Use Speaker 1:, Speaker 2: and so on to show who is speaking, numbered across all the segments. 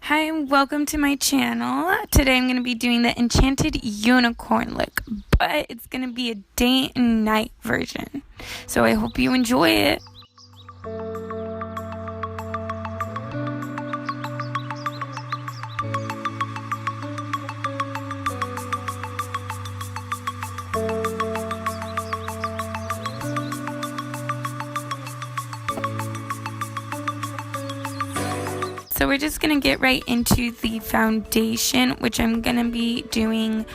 Speaker 1: Hi and welcome to my channel. Today I'm going to be doing the Enchanted Unicorn look, but it's going to be a day and night version. So I hope you enjoy it. So we're just going to get right into the foundation, which I'm going to be doing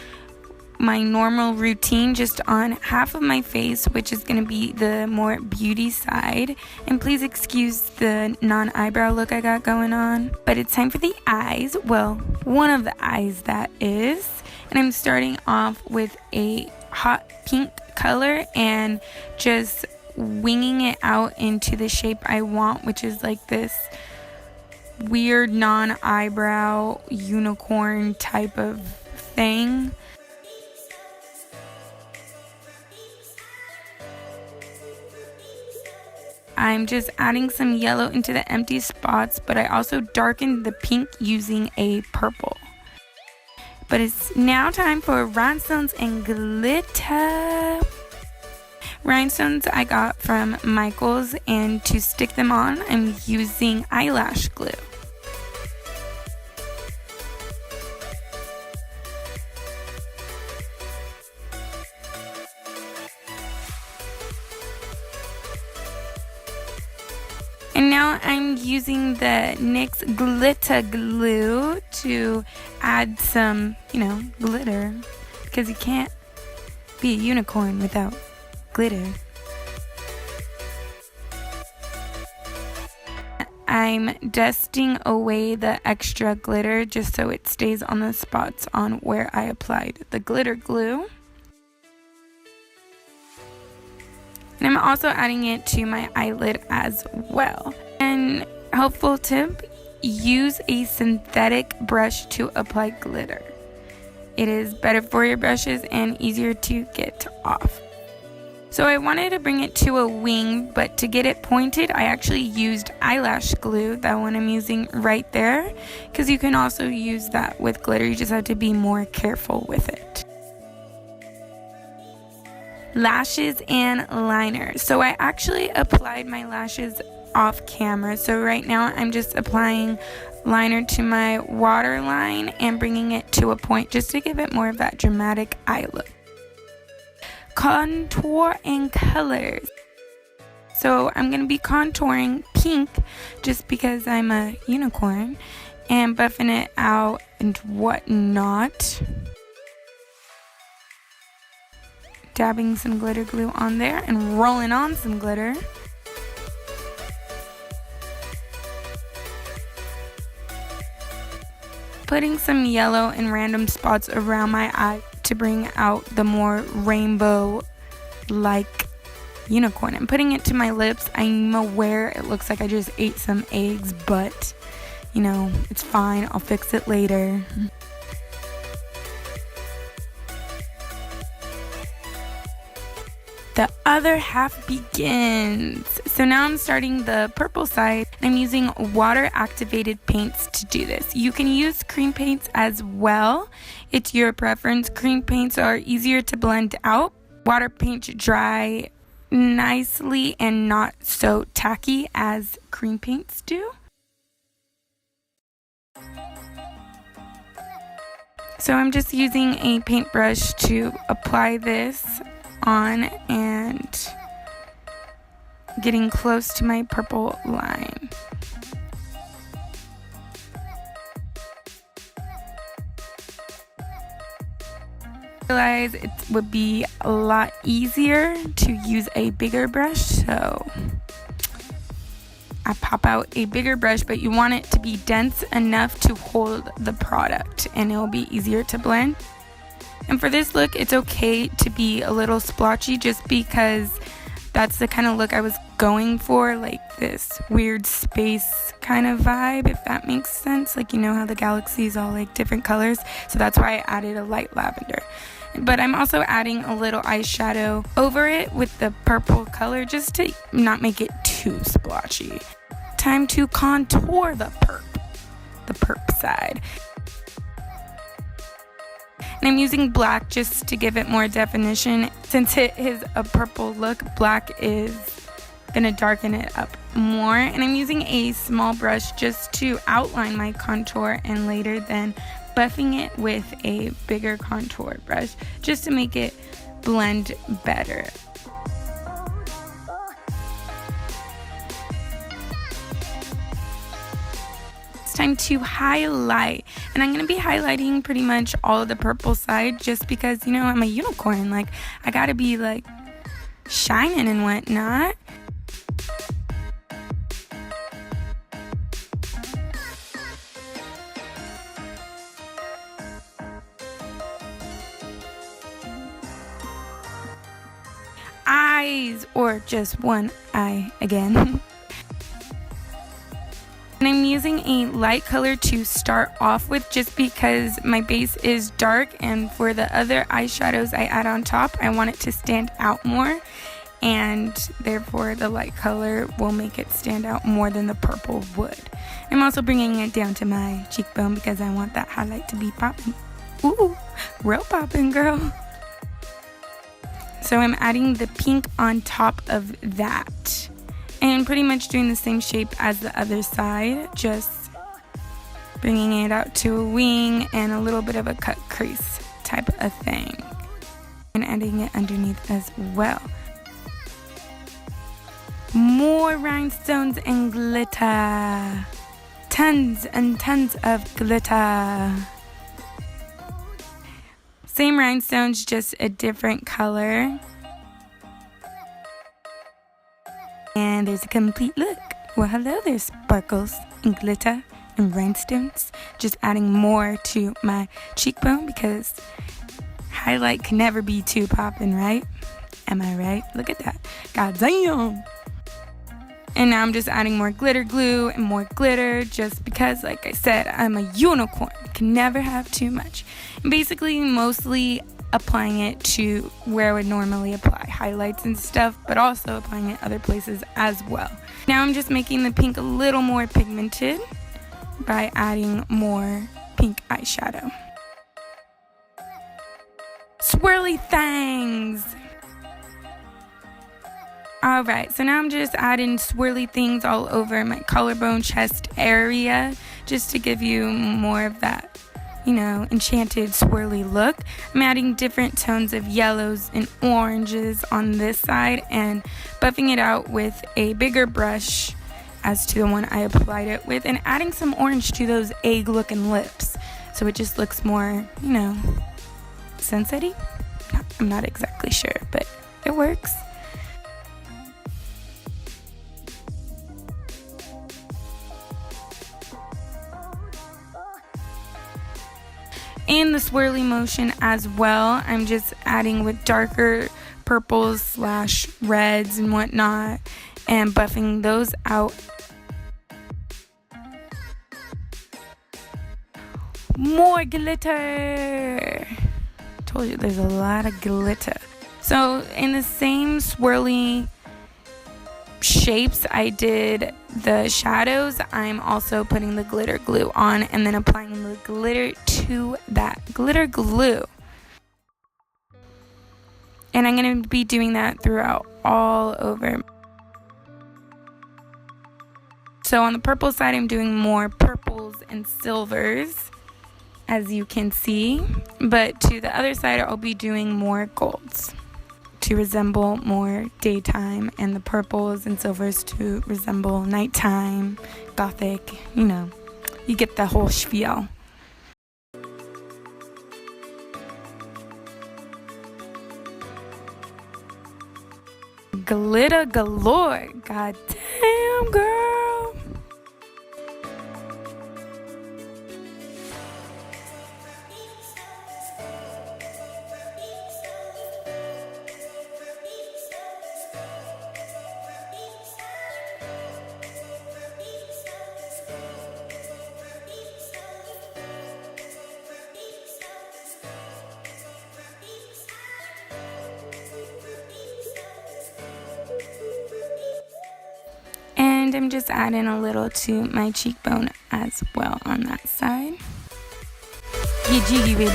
Speaker 1: my normal routine just on half of my face, which is going to be the more beauty side. And please excuse the non-eyebrow look I got going on. But it's time for the eyes. Well, one of the eyes that is. And I'm starting off with a hot pink color and just winging it out into the shape I want, which is like this weird non-eyebrow unicorn type of thing. I'm just adding some yellow into the empty spots, but I also darkened the pink using a purple. But it's now time for rhinestones and glitter. Rhinestones I got from Michael's, and to stick them on, I'm using eyelash glue. And now I'm using the NYX glitter glue to add some, glitter, because you can't be a unicorn without glitter. I'm dusting away the extra glitter just so it stays on the spots on where I applied the glitter glue. And I'm also adding it to my eyelid as well. And helpful tip, use a synthetic brush to apply glitter. It is better for your brushes and easier to get off. So I wanted to bring it to a wing, but to get it pointed, I actually used eyelash glue, that one I'm using right there, because you can also use that with glitter. You just have to be more careful with it. Lashes and liner. So I actually applied my lashes off camera. So right now I'm just applying liner to my waterline and bringing it to a point just to give it more of that dramatic eye look. Contour and colors. So I'm going to be contouring pink just because I'm a unicorn and buffing it out and whatnot. Dabbing some glitter glue on there and rolling on some glitter. Putting some yellow in random spots around my eye to bring out the more rainbow-like unicorn. I'm putting it to my lips. I'm aware it looks like I just ate some eggs, but it's fine. I'll fix it later. The other half begins. So now I'm starting the purple side, and I'm using water activated paints to do this. You can use cream paints as well. It's your preference. Cream paints are easier to blend out. Water paints dry nicely and not so tacky as cream paints do. So I'm just using a paintbrush to apply this on and getting close to my purple line. I realized it would be a lot easier to use a bigger brush, so I pop out a bigger brush, but you want it to be dense enough to hold the product and it will be easier to blend. And for this look, it's okay to be a little splotchy just because that's the kind of look I was going for, like this weird space kind of vibe, if that makes sense. Like, how the galaxy is all like different colors. So that's why I added a light lavender. But I'm also adding a little eyeshadow over it with the purple color just to not make it too splotchy. Time to contour the perps. side. And I'm using black just to give it more definition. Since it is a purple look, black is gonna darken it up more. And I'm using a small brush just to outline my contour, and later then buffing it with a bigger contour brush just to make it blend better. It's time to highlight, and I'm going to be highlighting pretty much all of the purple side just because, you know, I'm a unicorn. Like, I gotta be like shining and whatnot. Eyes, or just one eye again. And I'm using a light color to start off with just because my base is dark, and for the other eyeshadows I add on top, I want it to stand out more, and therefore the light color will make it stand out more than the purple would. I'm also bringing it down to my cheekbone because I want that highlight to be popping. Ooh, real popping, girl. So I'm adding the pink on top of that, and pretty much doing the same shape as the other side, just bringing it out to a wing and a little bit of a cut crease type of thing, and adding it underneath as well. More rhinestones and glitter, tons and tons of glitter. Same rhinestones, just a different color. And there's a complete look. Well, hello there, sparkles and glitter and rhinestones. Just adding more to my cheekbone because highlight can never be too poppin', right? Am I right? Look at that. God damn. And now I'm just adding more glitter glue and more glitter just because, like I said, I'm a unicorn. Can never have too much. And basically, mostly applying it to where I would normally apply highlights and stuff, but also applying it other places as well. Now I'm just making the pink a little more pigmented by adding more pink eyeshadow. Swirly things! Alright, so now I'm just adding swirly things all over my collarbone, chest area, just to give you more of that, you know, enchanted swirly look. I'm adding different tones of yellows and oranges on this side and buffing it out with a bigger brush as to the one I applied it with, and adding some orange to those egg looking lips so it just looks more, you know, sunsetty. I'm not exactly sure, but it works. In the swirly motion as well, I'm just adding with darker purples / reds and whatnot and buffing those out. More glitter! Told you there's a lot of glitter. So in the same swirly shapes I did the shadows, I'm also putting the glitter glue on and then applying the glitter to that glitter glue. And I'm going to be doing that throughout all over. So on the purple side, I'm doing more purples and silvers, as you can see. But to the other side, I'll be doing more golds to resemble more daytime, and the purples and silvers to resemble nighttime, gothic, you know, you get the whole spiel. Glitter galore, god damn, girl. And I'm just adding a little to my cheekbone as well on that side. Get jiggy with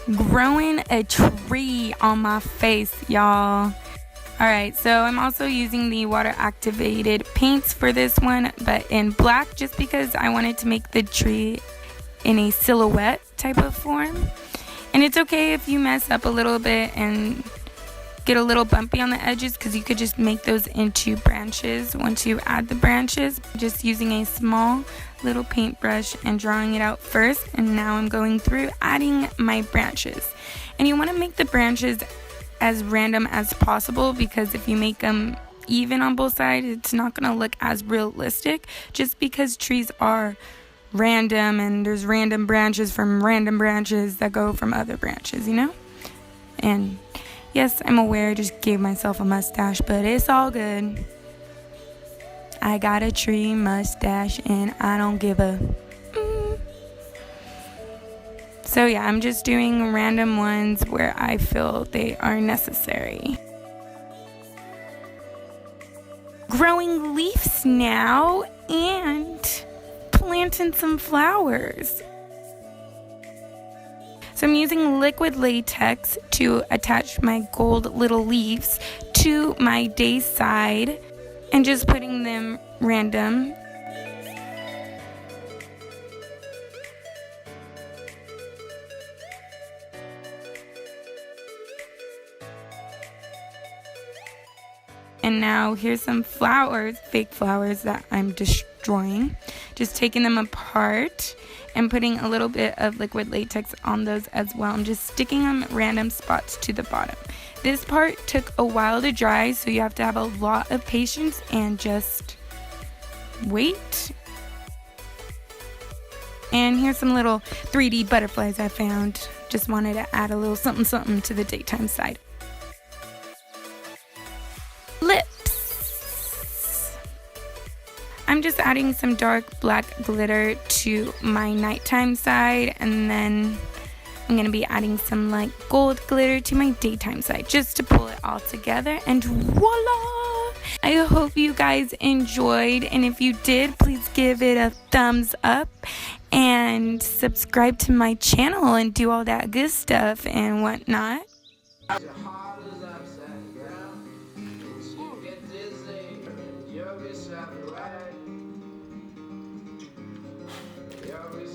Speaker 1: it. Growing a tree on my face, y'all. Alright, so I'm also using the water activated paints for this one, but in black, just because I wanted to make the tree in a silhouette type of form. And it's okay if you mess up a little bit and get a little bumpy on the edges, because you could just make those into branches once you add the branches. Just using a small little paintbrush and drawing it out first, and now I'm going through adding my branches. And you want to make the branches as random as possible, because if you make them even on both sides, it's not going to look as realistic, just because trees are random and there's random branches from random branches that go from other branches, you know? And yes, I'm aware I just gave myself a mustache, but it's all good. I got a tree mustache and I don't give a So yeah, I'm just doing random ones where I feel they are necessary. Growing leaves now and planting some flowers. So I'm using liquid latex to attach my gold little leaves to my day side and just putting them random. And now here's some flowers, fake flowers that I'm destroying. Just taking them apart and putting a little bit of liquid latex on those as well. I'm just sticking them random spots to the bottom. This part took a while to dry, so you have to have a lot of patience and just wait. And here's some little 3D butterflies I found. Just wanted to add a little something something to the daytime side. Lips. I'm just adding some dark black glitter to my nighttime side, and then I'm going to be adding some like gold glitter to my daytime side just to pull it all together, and voila! I hope you guys enjoyed, and if you did, please give it a thumbs up and subscribe to my channel and do all that good stuff and whatnot. You'll be